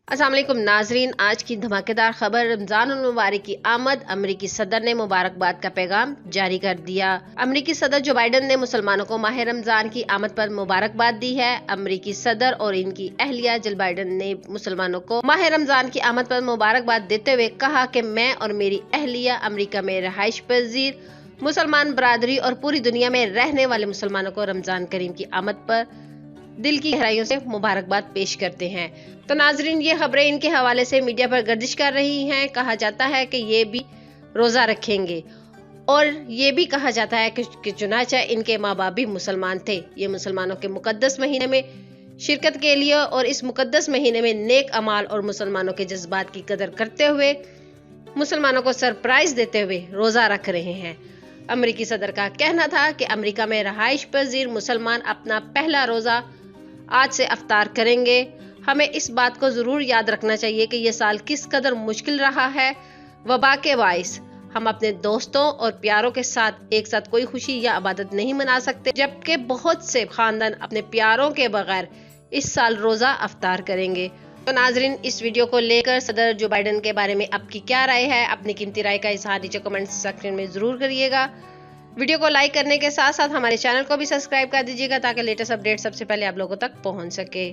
अस्सलाम वालेकुम नाजरीन, आज की धमाकेदार खबर। रमजान मुबारक की आमद। अमरीकी सदर ने मुबारकबाद का पैगाम जारी कर दिया। अमरीकी सदर जो बाइडन ने मुसलमानों को माह रमजान की आमद पर मुबारकबाद दी है। अमरीकी सदर और इनकी अहलिया जिल बाइडन ने मुसलमानों को माह रमजान की आमद पर मुबारकबाद देते हुए कहा कि मैं और मेरी अहलिया अमरीका में रहाइश पजीर मुसलमान बरादरी और पूरी दुनिया में रहने वाले मुसलमानों को रमजान करीम की आमद पर दिल की गहराइयों से मुबारकबाद पेश करते हैं। तो नाजरीन, ये खबरें इनके हवाले से मीडिया पर गर्दिश कर रही हैं। कहा जाता है कि ये भी रोजा रखेंगे और ये भी कहा जाता है कि चुनाचा इनके माँ बाप भी मुसलमान थे। ये मुसलमानों के मुकद्दस महीने में शिरकत के लिए और इस मुकद्दस महीने में नेक अमाल और मुसलमानों के जज्बात की कदर करते हुए मुसलमानों को सरप्राइज देते हुए रोजा रख रहे हैं। अमरीकी सदर का कहना था कि अमरीका में रहाइश पजीर मुसलमान अपना पहला रोजा आज से अफ्तार करेंगे। हमें इस बात को जरूर याद रखना चाहिए कि ये साल किस कदर मुश्किल रहा है। वबा के बाइस हम अपने दोस्तों और प्यारों के साथ एक साथ कोई खुशी या इबादत नहीं मना सकते, जबकि बहुत से खानदान अपने प्यारों के बगैर इस साल रोजा अफ्तार करेंगे। तो नाजरीन, इस वीडियो को लेकर सदर जो बाइडन के बारे में आपकी क्या राय है? अपनी कीमती राय का इजहार नीचे कमेंट सेक्शन में जरूर करिएगा। वीडियो को लाइक करने के साथ साथ हमारे चैनल को भी सब्सक्राइब कर दीजिएगा ताकि लेटेस्ट अपडेट सबसे पहले आप लोगों तक पहुंच सके।